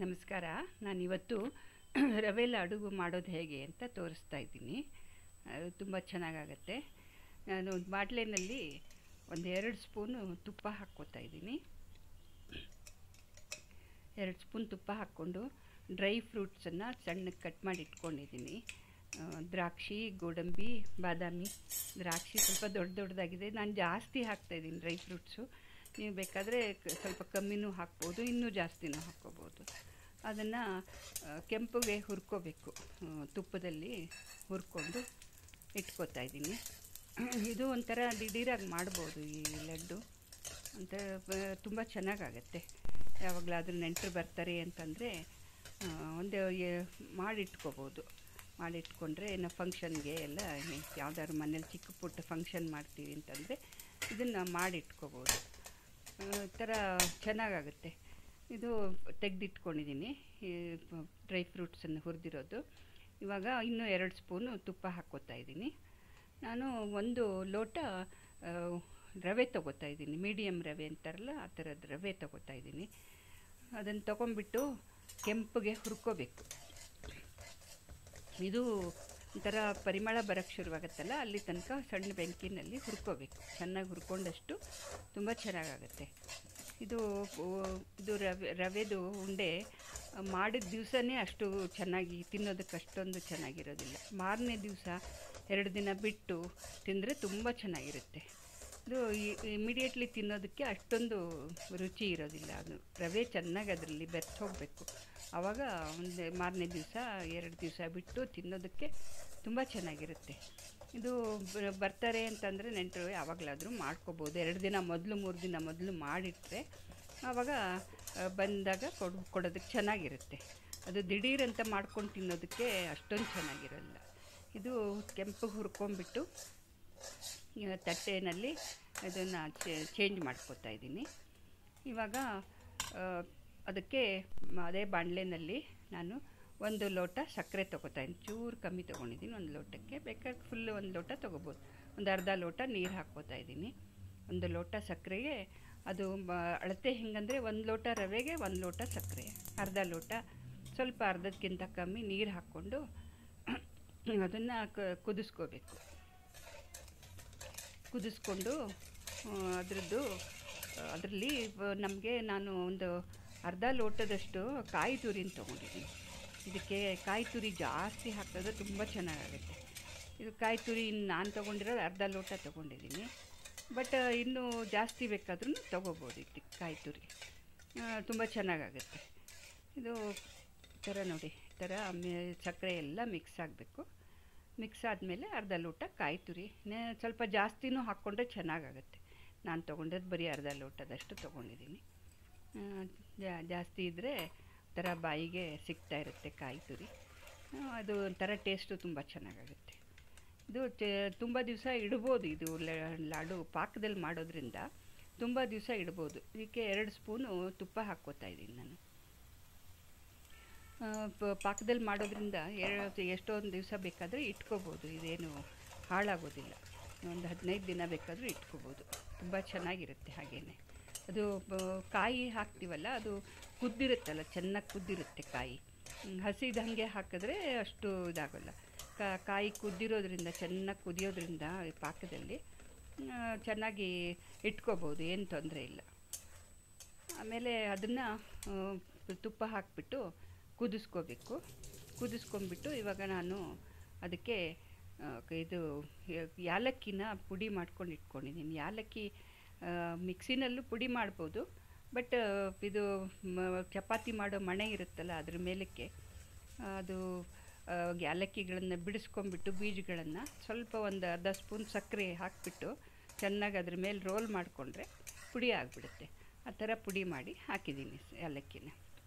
ನಮಸ್ಕಾರ. ನಾನಿವತ್ತು ರವೆ ಲಾಡು ಮಾಡೋದು ಹೇಗೆ ಅಂತ ತೋರಿಸ್ತಾ ಇದ್ದೀನಿ. ಅದು ತುಂಬ ಚೆನ್ನಾಗಾಗತ್ತೆ. ನಾನು ಒಂದು ಬಾಟ್ಲಿನಲ್ಲಿ ಒಂದು 2 ಸ್ಪೂನು ತುಪ್ಪ ಹಾಕ್ಕೋತಾ ಇದ್ದೀನಿ. 2 ಸ್ಪೂನ್ ತುಪ್ಪ ಹಾಕ್ಕೊಂಡು ಡ್ರೈ ಫ್ರೂಟ್ಸನ್ನು ಸಣ್ಣಗೆ ಕಟ್ ಮಾಡಿ ಇಟ್ಕೊಂಡಿದ್ದೀನಿ. ದ್ರಾಕ್ಷಿ, ಗೋಡಂಬಿ, ಬಾದಾಮಿ. ದ್ರಾಕ್ಷಿ ಸ್ವಲ್ಪ ದೊಡ್ಡದಾಗಿದೆ. ನಾನು ಜಾಸ್ತಿ ಹಾಕ್ತಾಯಿದ್ದೀನಿ ಡ್ರೈ ಫ್ರೂಟ್ಸು. ನೀವು ಬೇಕಾದರೆ ಸ್ವಲ್ಪ ಕಮ್ಮಿನೂ ಹಾಕ್ಬೋದು, ಇನ್ನೂ ಜಾಸ್ತಿನೂ ಹಾಕ್ಕೋಬೋದು. ಅದನ್ನು ಕೆಂಪಗೆ ಹುರ್ಕೋಬೇಕು. ತುಪ್ಪದಲ್ಲಿ ಹುರ್ಕೊಂಡು ಇಟ್ಕೋತಾ ಇದ್ದೀನಿ. ಇದು ಒಂಥರ ದಿಢೀರಾಗಿ ಮಾಡ್ಬೋದು ಈ ಲಡ್ಡು. ಒಂಥರ ತುಂಬ ಚೆನ್ನಾಗಾಗತ್ತೆ. ಯಾವಾಗಲಾದ್ರೂ ನೆಂಟರು ಬರ್ತಾರೆ ಅಂತಂದರೆ ಒಂದು ಮಾಡಿಟ್ಕೋಬೋದು. ಮಾಡಿಟ್ಕೊಂಡ್ರೆ ಇನ್ನು ಫಂಕ್ಷನ್ಗೆ ಎಲ್ಲ ಯಾವ್ದಾದ್ರು ಮನೇಲಿ ಚಿಕ್ಕ ಪುಟ್ಟ ಫಂಕ್ಷನ್ ಮಾಡ್ತೀವಿ ಅಂತಂದರೆ ಇದನ್ನು ಮಾಡಿಟ್ಕೋಬೋದು. ಥರ ಚೆನ್ನಾಗಾಗುತ್ತೆ. ಇದು ತೆಗೆದಿಟ್ಕೊಂಡಿದ್ದೀನಿ ಈ ಡ್ರೈ ಫ್ರೂಟ್ಸನ್ನು ಹುರಿದಿರೋದು. ಇವಾಗ ಇನ್ನೂ 2 ಸ್ಪೂನು ತುಪ್ಪ ಹಾಕ್ಕೋತಾ ಇದ್ದೀನಿ. ನಾನು 1 ಲೋಟ ರವೆ ತೊಗೋತಾ ಇದ್ದೀನಿ. ಮೀಡಿಯಮ್ ರವೆ ಅಂತಾರಲ್ಲ ಆ ಥರದ ರವೆ ತೊಗೋತಾ ಇದ್ದೀನಿ. ಅದನ್ನು ತೊಗೊಂಬಿಟ್ಟು ಕೆಂಪಗೆ ಹುರ್ಕೋಬೇಕು. ಇದು ಒಂಥರ ಪರಿಮಳ ಬರೋಕ್ಕೆ ಶುರುವಾಗುತ್ತಲ್ಲ, ಅಲ್ಲಿ ತನಕ ಸಣ್ಣ ಬೆಂಕಿನಲ್ಲಿ ಹುರ್ಕೋಬೇಕು. ಚೆನ್ನಾಗಿ ಹುರ್ಕೊಂಡಷ್ಟು ತುಂಬ ಚೆನ್ನಾಗಾಗುತ್ತೆ. ಇದು ರವೆದು ಉಂಡೆ ಮಾಡಿದ ದಿವಸನೇ ಅಷ್ಟು ಚೆನ್ನಾಗಿ ತಿನ್ನೋದಕ್ಕೆ ಅಷ್ಟೊಂದು ಚೆನ್ನಾಗಿರೋದಿಲ್ಲ. ಮಾರನೇ ದಿವಸ 2 ದಿನ ಬಿಟ್ಟು ತಿಂದರೆ ತುಂಬ ಚೆನ್ನಾಗಿರುತ್ತೆ. ಇದು ಇಮಿಡಿಯೇಟ್ಲಿ ತಿನ್ನೋದಕ್ಕೆ ಅಷ್ಟೊಂದು ರುಚಿ ಇರೋದಿಲ್ಲ. ಅದು ರವೆ ಚೆನ್ನಾಗಿ ಅದರಲ್ಲಿ ಬೆರ್ತು ಹೋಗಬೇಕು. ಆವಾಗ ಒಂದು ಮಾರನೇ ದಿವಸ 2 ದಿವಸ ಬಿಟ್ಟು ತಿನ್ನೋದಕ್ಕೆ ತುಂಬ ಚೆನ್ನಾಗಿರುತ್ತೆ. ಇದು ಬರ್ತಾರೆ ಅಂತಂದರೆ ನೆಂಟರು ಯಾವಾಗಲಾದರೂ ಮಾಡ್ಕೋಬೋದು. 2 ದಿನ ಮೊದಲು 3 ದಿನ ಮೊದಲು ಮಾಡಿಟ್ಟರೆ ಆವಾಗ ಬಂದಾಗ ಕೊಡೋದಕ್ಕೆ ಚೆನ್ನಾಗಿರುತ್ತೆ. ಅದು ದಿಢೀರಂತ ಮಾಡ್ಕೊಂಡು ತಿನ್ನೋದಕ್ಕೆ ಅಷ್ಟೊಂದು ಚೆನ್ನಾಗಿರೋಲ್ಲ. ಇದು ಕೆಂಪಗೆ ಹುರ್ಕೊಂಬಿಟ್ಟು ತಟ್ಟೆಯಲ್ಲಿ ಅದನ್ನು ಚೇಂಜ್ ಮಾಡ್ಕೋತಾ ಇದ್ದೀನಿ. ಇವಾಗ ಅದಕ್ಕೆ ಅದೇ ಬಾಣಲೆಯಲ್ಲಿ ನಾನು 1 ಲೋಟ ಸಕ್ಕರೆ ತೊಗೋತಾ ಇದ್ದೀನಿ. ಚೂರು ಕಮ್ಮಿ ತೊಗೊಂಡಿದ್ದೀನಿ 1 ಲೋಟಕ್ಕೆ. ಬೇಕಾದ್ರೆ ಫುಲ್ 1 ಲೋಟ ತೊಗೋಬೋದು. ಒಂದು ಅರ್ಧ ಲೋಟ ನೀರು ಹಾಕ್ಕೋತಾ ಇದ್ದೀನಿ. 1 ಲೋಟ ಸಕ್ಕರೆಗೆ ಅದು ಅಳತೆ ಹೆಂಗಂದರೆ 1 ಲೋಟ ರವೆಗೆ 1 ಲೋಟ ಸಕ್ಕರೆ, ಅರ್ಧ ಲೋಟ ಸ್ವಲ್ಪ ಅರ್ಧಕ್ಕಿಂತ ಕಮ್ಮಿ ನೀರು ಹಾಕ್ಕೊಂಡು ಅದನ್ನು ಕುದಿಸ್ಕೋಬೇಕು. ಕುದಿಸ್ಕೊಂಡು ಅದರಲ್ಲಿ ನಮಗೆ ನಾನು ಒಂದು ಅರ್ಧ ಲೋಟದಷ್ಟು ಕಾಯಿ ತುರಿನ ತೊಗೊಂಡಿದ್ದೀನಿ. ಇದಕ್ಕೆ ಕಾಯಿ ತುರಿ ಜಾಸ್ತಿ ಹಾಕಿದ್ರೆ ತುಂಬ ಚೆನ್ನಾಗಾಗುತ್ತೆ. ಇದು ಕಾಯಿ ತುರಿ ನಾನು ತೊಗೊಂಡಿರೋದು ಅರ್ಧ ಲೋಟ ತೊಗೊಂಡಿದ್ದೀನಿ. ಬಟ್ ಇನ್ನೂ ಜಾಸ್ತಿ ಬೇಕಾದ್ರೂ ತೊಗೋಬೋದು. ಇದಕ್ಕೆ ಕಾಯಿ ತುರಿ ತುಂಬ ಚೆನ್ನಾಗಾಗುತ್ತೆ. ಇದು ಥರ ನೋಡಿ, ಈ ಥರ ಸಕ್ಕರೆ ಎಲ್ಲ ಮಿಕ್ಸ್ ಆಗಬೇಕು. ಮಿಕ್ಸ್ ಆದಮೇಲೆ ಅರ್ಧ ಲೋಟ ಕಾಯಿ ತುರಿ, ಸ್ವಲ್ಪ ಜಾಸ್ತಿನೂ ಹಾಕ್ಕೊಂಡ್ರೆ ಚೆನ್ನಾಗಾಗುತ್ತೆ. ನಾನು ತೊಗೊಂಡಿದ್ದು ಬರೀ ಅರ್ಧ ಲೋಟದಷ್ಟು ತೊಗೊಂಡಿದ್ದೀನಿ. ಜಾಸ್ತಿ ಇದ್ದರೆ ಥರ ಬಾಯಿಗೆ ಸಿಗ್ತಾ ಇರುತ್ತೆ ಕಾಯಿ ತುರಿ. ಅದು ಒಂಥರ ಟೇಸ್ಟು ತುಂಬ ಚೆನ್ನಾಗಾಗುತ್ತೆ. ಇದು ತುಂಬ ದಿವಸ ಇಡ್ಬೋದು. ಇದು ಲಾಡು ಪಾಕದಲ್ಲಿ ಮಾಡೋದ್ರಿಂದ ತುಂಬ ದಿವಸ ಇಡ್ಬೋದು. ಇದಕ್ಕೆ 2 ಸ್ಪೂನು ತುಪ್ಪ ಹಾಕ್ಕೋತಾ ಇದ್ದೀನಿ ನಾನು. ಪಾಕದಲ್ಲಿ ಮಾಡೋದ್ರಿಂದ ಎಷ್ಟೊಂದು ದಿವಸ ಬೇಕಾದರೆ ಇಟ್ಕೋಬೋದು. ಇದೇನು ಹಾಳಾಗೋದಿಲ್ಲ. ಒಂದು 15 ದಿನ ಬೇಕಾದರೂ ಇಟ್ಕೋಬೋದು. ತುಂಬ ಚೆನ್ನಾಗಿರುತ್ತೆ. ಹಾಗೇ ಅದು ಕಾಯಿ ಹಾಕ್ತೀವಲ್ಲ, ಅದು ಕುದ್ದಿರುತ್ತಲ್ಲ, ಚೆನ್ನಾಗಿ ಕುದ್ದಿರುತ್ತೆ ಕಾಯಿ. ಹಸಿದಂಗೆ ಹಾಕಿದ್ರೆ ಅಷ್ಟು ಇದಾಗೋಲ್ಲ. ಕಾಯಿ ಕುದ್ದಿರೋದ್ರಿಂದ, ಚೆನ್ನಾಗಿ ಕುದಿಯೋದ್ರಿಂದ ಪಾಕದಲ್ಲಿ ಚೆನ್ನಾಗಿ ಇಟ್ಕೋಬೋದು, ಏನು ತೊಂದರೆ ಇಲ್ಲ. ಆಮೇಲೆ ಅದನ್ನು ತುಪ್ಪ ಹಾಕಿಬಿಟ್ಟು ಕುದಿಸ್ಕೋಬೇಕು. ಕುದಿಸ್ಕೊಂಡ್ಬಿಟ್ಟು ಇವಾಗ ನಾನು ಅದಕ್ಕೆ ಇದು ಯಾಲಕ್ಕಿನ ಪುಡಿ ಮಾಡ್ಕೊಂಡು ಇಟ್ಕೊಂಡಿದ್ದೀನಿ. ಯಾಲಕ್ಕಿ ಮಿಕ್ಸಿನಲ್ಲೂ ಪುಡಿ ಮಾಡ್ಬೋದು. ಬಟ್ ಇದು ಚಪಾತಿ ಮಾಡೋ ಮಣೆ ಇರುತ್ತಲ್ಲ, ಅದ್ರ ಮೇಲಕ್ಕೆ ಅದು ಯಾಲಕ್ಕಿಗಳನ್ನು ಬಿಡಿಸ್ಕೊಂಡ್ಬಿಟ್ಟು ಬೀಜಗಳನ್ನು ಸ್ವಲ್ಪ ಒಂದು ಅರ್ಧ ಸ್ಪೂನ್ ಸಕ್ಕರೆ ಹಾಕಿಬಿಟ್ಟು ಚೆನ್ನಾಗಿ ಅದ್ರ ಮೇಲೆ ರೋಲ್ ಮಾಡಿಕೊಂಡ್ರೆ ಪುಡಿ ಆಗಿಬಿಡುತ್ತೆ. ಆ ಥರ ಪುಡಿ ಮಾಡಿ ಹಾಕಿದ್ದೀನಿ ಯಾಲಕ್ಕಿನ.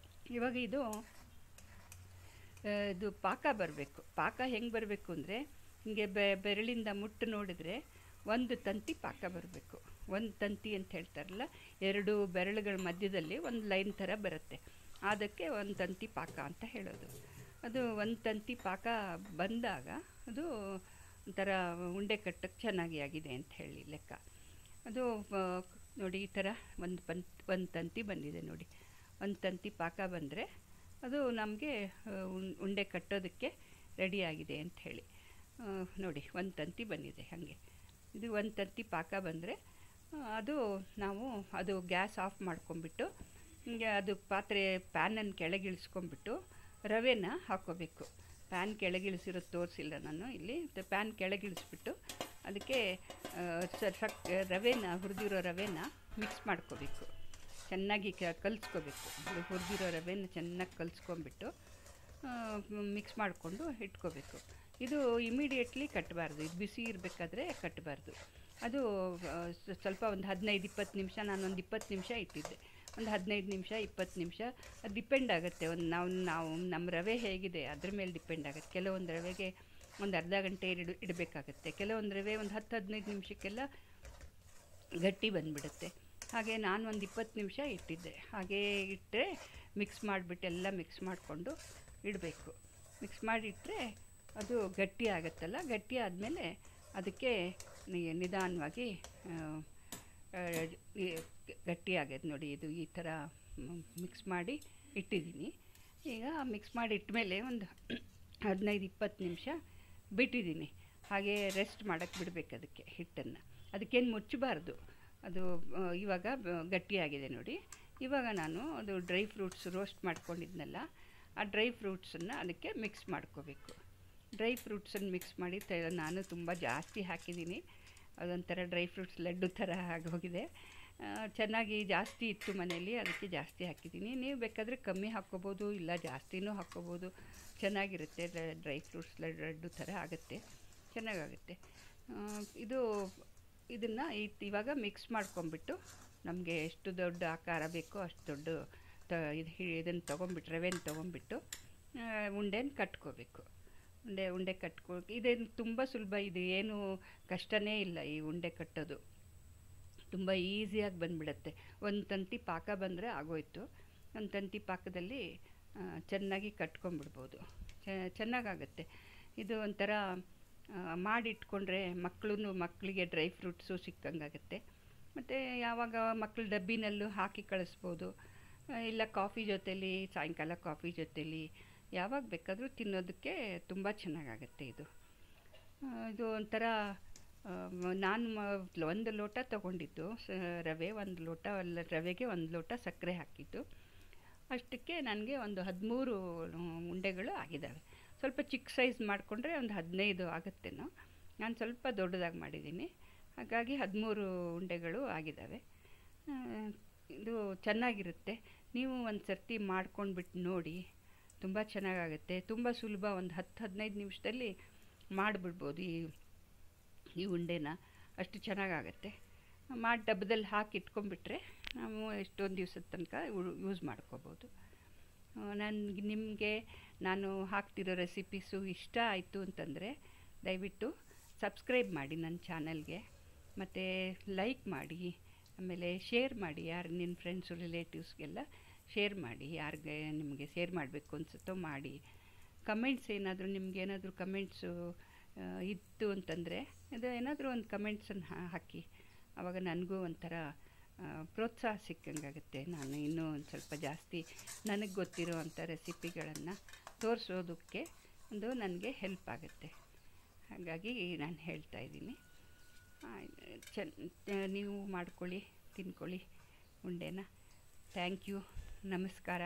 ಇವಾಗ ಇದು ಪಾಕ ಬರಬೇಕು. ಪಾಕ ಹೆಂಗೆ ಬರಬೇಕು ಅಂದರೆ, ಹಿಂಗೆ ಬೆರಳಿಂದ ಮುಟ್ಟು ನೋಡಿದ್ರೆ 1 ತಂತಿ ಪಾಕ ಬರಬೇಕು. 1 ತಂತಿ ಅಂತ ಹೇಳ್ತಾರಲ್ಲ, 2 ಬೆರಳುಗಳ ಮಧ್ಯದಲ್ಲಿ 1 ಲೈನ್ ಥರ ಬರುತ್ತೆ. ಅದಕ್ಕೆ 1 ತಂತಿ ಪಾಕ ಅಂತ ಹೇಳೋದು. ಅದು 1 ತಂತಿ ಪಾಕ ಬಂದಾಗ ಅದು ಒಂಥರ ಉಂಡೆ ಕಟ್ಟಕ್ಕೆ ಚೆನ್ನಾಗಿ ಆಗಿದೆ ಅಂತ ಹೇಳಿ ಲೆಕ್ಕ. ಅದು ನೋಡಿ ಈ ಥರ ಒಂದು ತಂತಿ ಬಂದಿದೆ ನೋಡಿ. ಒಂದು ತಂತಿ ಪಾಕ ಬಂದರೆ ಅದು ನಮಗೆ ಉಂಡೆ ಕಟ್ಟೋದಕ್ಕೆ ರೆಡಿಯಾಗಿದೆ ಅಂಥೇಳಿ. ನೋಡಿ ಒಂದು ತಂತಿ ಬಂದಿದೆ. ಹಾಗೆ ಇದು ಒಂದು ತಂತಿ ಪಾಕ ಬಂದರೆ ಅದು ನಾವು ಅದು ಗ್ಯಾಸ್ ಆಫ್ ಮಾಡ್ಕೊಂಬಿಟ್ಟು ಅದು ಪ್ಯಾನನ್ನು ಕೆಳಗಿಳಿಸ್ಕೊಂಬಿಟ್ಟು ರವೆನ ಹಾಕ್ಕೋಬೇಕು. ಪ್ಯಾನ್ ಕೆಳಗಿಳಿಸಿರೋದು ತೋರಿಸಿಲ್ಲ ನಾನು ಇಲ್ಲಿ. ಪ್ಯಾನ್ ಕೆಳಗಿಳಿಸ್ಬಿಟ್ಟು ಅದಕ್ಕೆ ಹುರಿದಿರೋ ರವೆನ ಮಿಕ್ಸ್ ಮಾಡ್ಕೋಬೇಕು. ಚೆನ್ನಾಗಿ ಕಲಿಸ್ಕೋಬೇಕು. ಹುರಿದಿರೋ ರವೆನ ಚೆನ್ನಾಗಿ ಕಲಿಸ್ಕೊಂಬಿಟ್ಟು ಮಿಕ್ಸ್ ಮಾಡಿಕೊಂಡು ಇಟ್ಕೋಬೇಕು. ಇದು ಇಮಿಡಿಯೇಟ್ಲಿ ಕಟ್ಟಬಾರ್ದು, ಇದು ಬಿಸಿ ಇರಬೇಕಾದ್ರೆ ಕಟ್ಟಬಾರ್ದು. ಅದು ಸ್ವಲ್ಪ ಒಂದು 15-20 ನಿಮಿಷ, ನಾನೊಂದು 20 ನಿಮಿಷ ಇಟ್ಟಿದ್ದೆ. ಒಂದು 15 ನಿಮಿಷ 20 ನಿಮಿಷ ಅದು ಡಿಪೆಂಡ್ ಆಗುತ್ತೆ. ನಾವು ನಮ್ಮ ರವೆ ಹೇಗಿದೆ ಅದ್ರ ಮೇಲೆ ಡಿಪೆಂಡ್ ಆಗುತ್ತೆ. ಕೆಲವೊಂದು ರವೆಗೆ ಒಂದು ಅರ್ಧ ಗಂಟೆ ಇಡಬೇಕಾಗತ್ತೆ. ಕೆಲವೊಂದು ರವೆ ಒಂದು 10-15 ನಿಮಿಷಕ್ಕೆಲ್ಲ ಗಟ್ಟಿ ಬಂದುಬಿಡುತ್ತೆ. ಹಾಗೆ ನಾನು ಒಂದು 20 ನಿಮಿಷ ಇಟ್ಟಿದ್ದೆ. ಹಾಗೇ ಇಟ್ಟರೆ ಮಿಕ್ಸ್ ಮಾಡಿಬಿಟ್ಟು ಎಲ್ಲ ಮಿಕ್ಸ್ ಮಾಡಿಕೊಂಡು ಇಡಬೇಕು. ಮಿಕ್ಸ್ ಮಾಡಿಟ್ಟರೆ ಅದು ಗಟ್ಟಿ ಆಗುತ್ತಲ್ಲ. ಗಟ್ಟಿ ಆದಮೇಲೆ ಅದಕ್ಕೆ ನಿಧಾನವಾಗಿ ಗಟ್ಟಿ ಆಗೈತೆ ನೋಡಿ. ಇದು ಈ ಥರ ಮಿಕ್ಸ್ ಮಾಡಿ ಇಟ್ಟಿದ್ದೀನಿ. ಈಗ ಮಿಕ್ಸ್ ಮಾಡಿ ಇಟ್ಟಮೇಲೆ ಒಂದು 15-20 ನಿಮಿಷ ಬಿಟ್ಟಿದ್ದೀನಿ. ಹಾಗೆ ರೆಸ್ಟ್ ಮಾಡೋಕ್ಕೆ ಬಿಡಬೇಕು ಅದಕ್ಕೆ ಹಿಟ್ಟನ್ನು. ಅದಕ್ಕೇನು ಮುಚ್ಚಬಾರ್ದು. ಅದು ಇವಾಗ ಗಟ್ಟಿಯಾಗಿದೆ ನೋಡಿ. ಇವಾಗ ನಾನು ಅದು ಡ್ರೈ ಫ್ರೂಟ್ಸ್ ರೋಸ್ಟ್ ಮಾಡ್ಕೊಂಡಿದ್ನಲ್ಲ, ಆ ಡ್ರೈ ಫ್ರೂಟ್ಸನ್ನು ಅದಕ್ಕೆ ಮಿಕ್ಸ್ ಮಾಡ್ಕೋಬೇಕು. ಡ್ರೈ ಫ್ರೂಟ್ಸನ್ನು ಮಿಕ್ಸ್ ಮಾಡಿ ನಾನು ತುಂಬ ಜಾಸ್ತಿ ಹಾಕಿದ್ದೀನಿ. ಅದೊಂಥರ ಡ್ರೈ ಫ್ರೂಟ್ಸ್ ಲಡ್ಡು ಥರ ಆಗೋಗಿದೆ. ಚೆನ್ನಾಗಿ ಜಾಸ್ತಿ ಇತ್ತು ಮನೆಯಲ್ಲಿ, ಅದಕ್ಕೆ ಜಾಸ್ತಿ ಹಾಕಿದ್ದೀನಿ. ನೀವು ಬೇಕಾದರೆ ಕಮ್ಮಿ ಹಾಕ್ಕೋಬೋದು, ಇಲ್ಲ ಜಾಸ್ತಿನೂ ಹಾಕ್ಕೋಬೋದು. ಚೆನ್ನಾಗಿರುತ್ತೆ. ಡ್ರೈ ಫ್ರೂಟ್ಸ್ ಲಡ್ಡು ಥರ ಆಗುತ್ತೆ, ಚೆನ್ನಾಗಾಗುತ್ತೆ. ಇದನ್ನು ಇವಾಗ ಮಿಕ್ಸ್ ಮಾಡ್ಕೊಂಬಿಟ್ಟು ನಮಗೆ ಎಷ್ಟು ದೊಡ್ಡ ಆಕಾರ ಬೇಕೋ ಅಷ್ಟು ದೊಡ್ಡ ಇದನ್ನು ತೊಗೊಂಬಿಟ್ಟು ರವೆನ ತೊಗೊಂಬಿಟ್ಟು ಉಂಡೆನ ಕಟ್ಕೋಬೇಕು. ಉಂಡೆ ಇದೇನು ತುಂಬ ಸುಲಭ. ಇದು ಏನು ಕಷ್ಟನೇ ಇಲ್ಲ. ಈ ಉಂಡೆ ಕಟ್ಟೋದು ತುಂಬ ಈಸಿಯಾಗಿ ಬಂದುಬಿಡುತ್ತೆ. ಒಂದು ತಂತಿ ಪಾಕ ಬಂದರೆ ಆಗೋಯ್ತು. ಒಂದು ತಂತಿ ಪಾಕದಲ್ಲಿ ಚೆನ್ನಾಗಿ ಕಟ್ಕೊಂಬಿಡ್ಬೋದು. ಚೆನ್ನಾಗಾಗುತ್ತೆ. ಇದು ಒಂಥರ ಮಾಡಿಟ್ಕೊಂಡ್ರೆ ಮಕ್ಕಳಿಗೆ ಡ್ರೈ ಫ್ರೂಟ್ಸು ಸಿಕ್ಕಂಗಾಗುತ್ತೆ. ಮತ್ತು ಯಾವಾಗ ಮಕ್ಕಳು ಡಬ್ಬಿನಲ್ಲೂ ಹಾಕಿ ಕಳಿಸ್ಬೋದು. ಇಲ್ಲ ಕಾಫಿ ಜೊತೇಲಿ, ಸಾಯಂಕಾಲ ಕಾಫಿ ಜೊತೇಲಿ ಯಾವಾಗ ಬೇಕಾದರೂ ತಿನ್ನೋದಕ್ಕೆ ತುಂಬ ಚೆನ್ನಾಗಾಗುತ್ತೆ. ಇದು ಒಂಥರ ನಾನು 1 ಲೋಟ ತೊಗೊಂಡಿದ್ದು ರವೆ, 1 ಲೋಟ ರವೆಗೆ 1 ಲೋಟ ಸಕ್ಕರೆ ಹಾಕಿದ್ದು. ಅಷ್ಟಕ್ಕೆ ನನಗೆ ಒಂದು 13 ಉಂಡೆಗಳು ಆಗಿದ್ದಾವೆ. ಸ್ವಲ್ಪ ಚಿಕ್ಕ ಸೈಜ್ ಮಾಡಿಕೊಂಡ್ರೆ ಒಂದು 15 ಆಗುತ್ತೇನೋ. ನಾನು ಸ್ವಲ್ಪ ದೊಡ್ಡದಾಗಿ ಮಾಡಿದ್ದೀನಿ, ಹಾಗಾಗಿ 13 ಉಂಡೆಗಳು ಆಗಿದ್ದಾವೆ. ಇದು ಚೆನ್ನಾಗಿರುತ್ತೆ. ನೀವು ಒಂದು ಸರ್ತಿ ಮಾಡ್ಕೊಂಡ್ಬಿಟ್ಟು ನೋಡಿ, ತುಂಬ ಚೆನ್ನಾಗಾಗುತ್ತೆ. ತುಂಬ ಸುಲಭ. ಒಂದು 10-15 ನಿಮಿಷದಲ್ಲಿ ಮಾಡಿಬಿಡ್ಬೋದು ಈ ಉಂಡೆನ. ಅಷ್ಟು ಚೆನ್ನಾಗಾಗತ್ತೆ. ಮಾಡಿ ಡಬ್ಬದಲ್ಲಿ ಹಾಕಿ ಇಟ್ಕೊಂಡ್ಬಿಟ್ರೆ ನಾವು ಎಷ್ಟೊಂದು ದಿವಸದ ತನಕ ಯೂಸ್ ಮಾಡ್ಕೋಬೋದು. ನಿಮಗೆ ನಾನು ಹಾಕ್ತಿರೋ ರೆಸಿಪೀಸು ಇಷ್ಟ ಆಯಿತು ಅಂತಂದರೆ ದಯವಿಟ್ಟು ಸಬ್ಸ್ಕ್ರೈಬ್ ಮಾಡಿ ನನ್ನ ಚಾನಲ್ಗೆ, ಮತ್ತು ಲೈಕ್ ಮಾಡಿ, ಆಮೇಲೆ ಶೇರ್ ಮಾಡಿ. ನಿಮ್ಮ ಫ್ರೆಂಡ್ಸು ರಿಲೇಟಿವ್ಸ್ಗೆಲ್ಲ ಶೇರ್ ಮಾಡಿ. ಯಾರಿಗೆ ನಿಮಗೆ ಶೇರ್ ಮಾಡಬೇಕು ಅನಿಸುತ್ತೋ ಮಾಡಿ. ಕಮೆಂಟ್ಸ್ ನಿಮಗೇನಾದರೂ ಕಮೆಂಟ್ಸು ಇತ್ತು ಅಂತಂದರೆ ಏನಾದರೂ ಒಂದು ಕಮೆಂಟ್ಸನ್ನು ಹಾಕಿ. ಆವಾಗ ನನಗೂ ಒಂಥರ ಪ್ರೋತ್ಸಾಹ ಸಿಕ್ಕಂಗಾಗುತ್ತೆ. ನಾನು ಇನ್ನೂ ಒಂದು ಸ್ವಲ್ಪ ಜಾಸ್ತಿ ನನಗೆ ಗೊತ್ತಿರೋ ಅಂಥ ರೆಸಿಪಿಗಳನ್ನು ತೋರಿಸೋದಕ್ಕೆ ನನಗೆ ಹೆಲ್ಪ್ ಆಗುತ್ತೆ. ಹಾಗಾಗಿ ನಾನು ಹೇಳ್ತಾಯಿದ್ದೀನಿ, ನೀವು ಮಾಡ್ಕೊಳ್ಳಿ, ತಿನ್ಕೊಳ್ಳಿ ಉಂಡೆನ. Thank you. ನಮಸ್ಕಾರ.